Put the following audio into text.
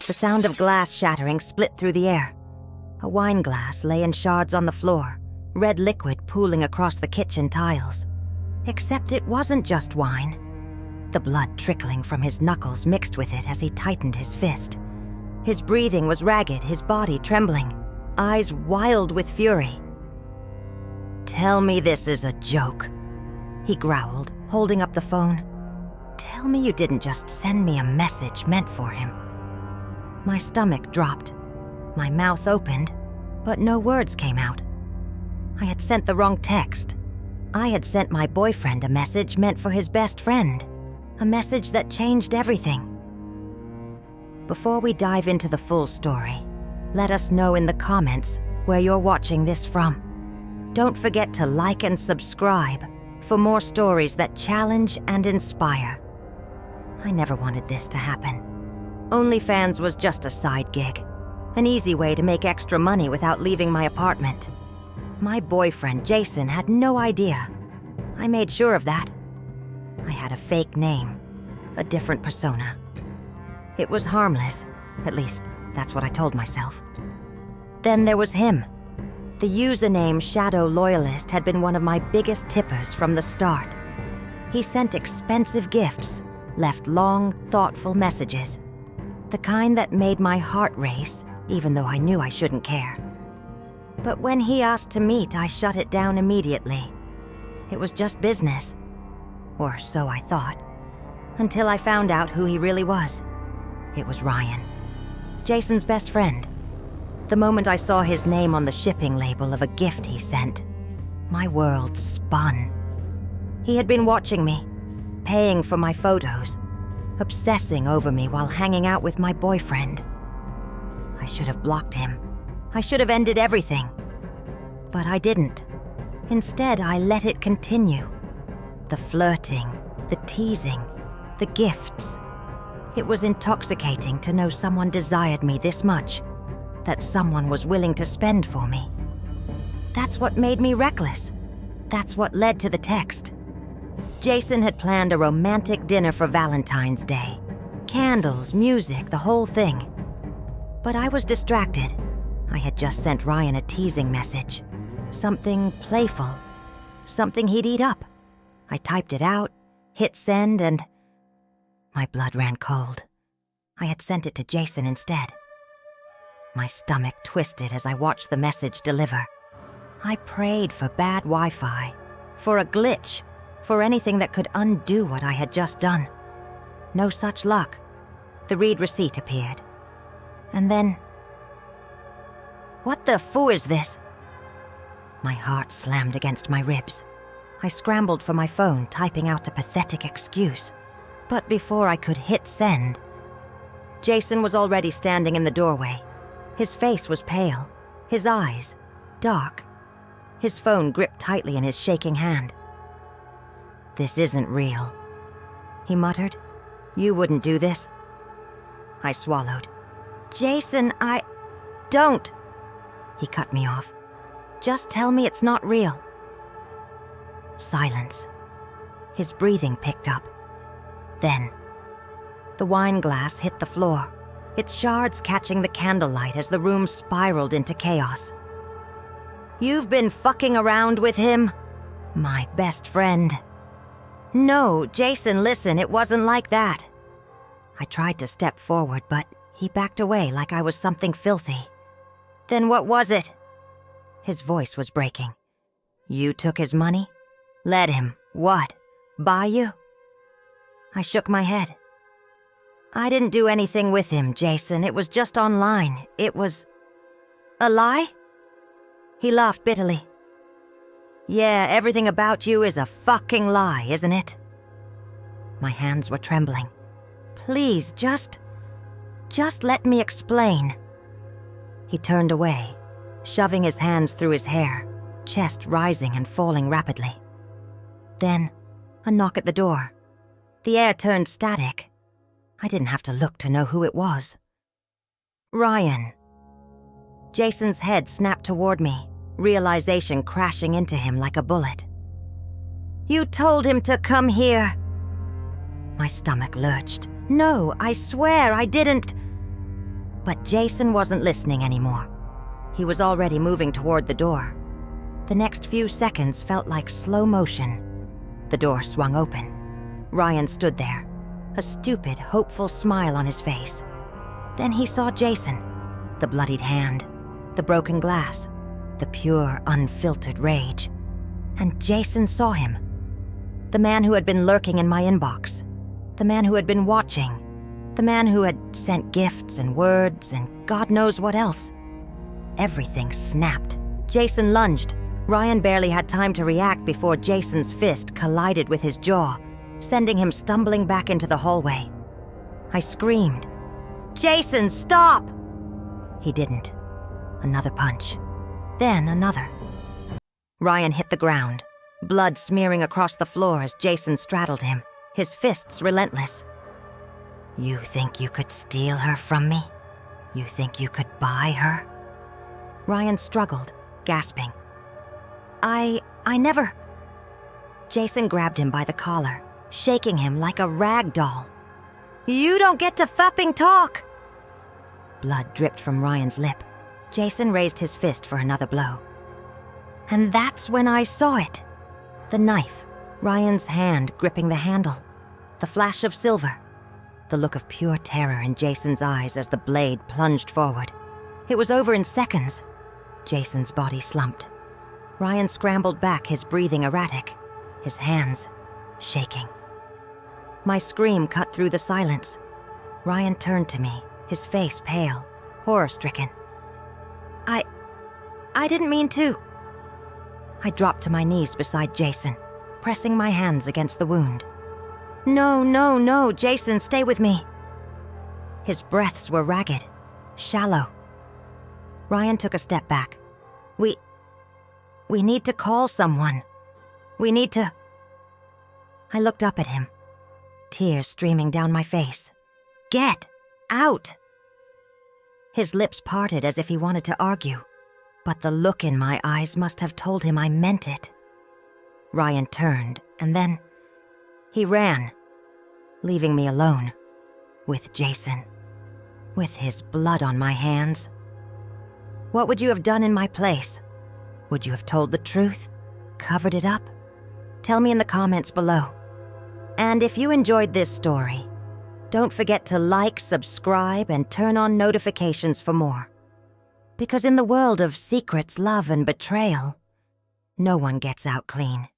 The sound of glass shattering split through the air. A wine glass lay in shards on the floor, red liquid pooling across the kitchen tiles. Except it wasn't just wine. The blood trickling from his knuckles mixed with it as he tightened his fist. His breathing was ragged, his body trembling, eyes wild with fury. "Tell me this is a joke," he growled, holding up the phone. "Tell me you didn't just send me a message meant for him." My stomach dropped. My mouth opened, but no words came out. I had sent the wrong text. I had sent my boyfriend a message meant for his best friend, a message that changed everything. Before we dive into the full story, let us know in the comments where you're watching this from. Don't forget to like and subscribe for more stories that challenge and inspire. I never wanted this to happen. OnlyFans was just a side gig, an easy way to make extra money without leaving my apartment. My boyfriend, Jason, had no idea. I made sure of that. I had a fake name, a different persona. It was harmless, at least that's what I told myself. Then there was him. The username Shadow Loyalist had been one of my biggest tippers from the start. He sent expensive gifts, left long, thoughtful messages. The kind that made my heart race, even though I knew I shouldn't care. But when he asked to meet, I shut it down immediately. It was just business. Or so I thought. Until I found out who he really was. It was Ryan, Jason's best friend. The moment I saw his name on the shipping label of a gift he sent, my world spun. He had been watching me, paying for my photos, obsessing over me while hanging out with my boyfriend. I should have blocked him. I should have ended everything. But I didn't. Instead, I let it continue. The flirting, the teasing, the gifts. It was intoxicating to know someone desired me this much, that someone was willing to spend for me. That's what made me reckless. That's what led to the text. Jason had planned a romantic dinner for Valentine's Day. Candles, music, the whole thing. But I was distracted. I had just sent Ryan a teasing message. Something playful. Something he'd eat up. I typed it out, hit send, and my blood ran cold. I had sent it to Jason instead. My stomach twisted as I watched the message deliver. I prayed for bad Wi-Fi, for a glitch, for anything that could undo what I had just done. No such luck. The read receipt appeared. And then... What the foo is this? My heart slammed against my ribs. I scrambled for my phone, typing out a pathetic excuse. But before I could hit send, Jason was already standing in the doorway. His face was pale, his eyes dark, his phone gripped tightly in his shaking hand. "This isn't real," he muttered. "You wouldn't do this." I swallowed. "Jason, Don't!" He cut me off. "Just tell me it's not real." Silence. His breathing picked up. Then, the wine glass hit the floor, its shards catching the candlelight as the room spiraled into chaos. "You've been fucking around with him? My best friend." "No, Jason, listen, it wasn't like that." I tried to step forward, but he backed away like I was something filthy. "Then what was it?" His voice was breaking. "You took his money? Let him. What? Buy you?" I shook my head. "I didn't do anything with him, Jason. It was just online. It was... a lie?" He laughed bitterly. "Yeah, everything about you is a fucking lie, isn't it?" My hands were trembling. "Please, just let me explain." He turned away, shoving his hands through his hair, chest rising and falling rapidly. Then, a knock at the door. The air turned static. I didn't have to look to know who it was. Ryan. Jason's head snapped toward me, realization crashing into him like a bullet. "You told him to come here." My stomach lurched. "No, I swear I didn't." But Jason wasn't listening anymore. He was already moving toward the door. The next few seconds felt like slow motion. The door swung open. Ryan stood there, a stupid, hopeful smile on his face. Then he saw Jason, the bloodied hand, the broken glass, the pure, unfiltered rage. And Jason saw him. The man who had been lurking in my inbox. The man who had been watching. The man who had sent gifts and words and God knows what else. Everything snapped. Jason lunged. Ryan barely had time to react before Jason's fist collided with his jaw, sending him stumbling back into the hallway. I screamed, "Jason, stop!" He didn't. Another punch. Then another. Ryan hit the ground, blood smearing across the floor as Jason straddled him, his fists relentless. "You think you could steal her from me? You think you could buy her?" Ryan struggled, gasping. I never... Jason grabbed him by the collar, shaking him like a rag doll. "You don't get to fucking talk!" Blood dripped from Ryan's lip. Jason raised his fist for another blow. And that's when I saw it. The knife, Ryan's hand gripping the handle, the flash of silver, the look of pure terror in Jason's eyes as the blade plunged forward. It was over in seconds. Jason's body slumped. Ryan scrambled back, his breathing erratic, his hands shaking. My scream cut through the silence. Ryan turned to me, his face pale, horror-stricken. I didn't mean to. I dropped to my knees beside Jason, pressing my hands against the wound. No, Jason, stay with me. His breaths were ragged, shallow. Ryan took a step back. We need to call someone. We need to... I looked up at him, tears streaming down my face. "Get out!" His lips parted as if he wanted to argue, but the look in my eyes must have told him I meant it. Ryan turned, and then he ran, leaving me alone with Jason, with his blood on my hands. What would you have done in my place? Would you have told the truth? Covered it up? Tell me in the comments below. And if you enjoyed this story, don't forget to like, subscribe, and turn on notifications for more. Because in the world of secrets, love, and betrayal, no one gets out clean.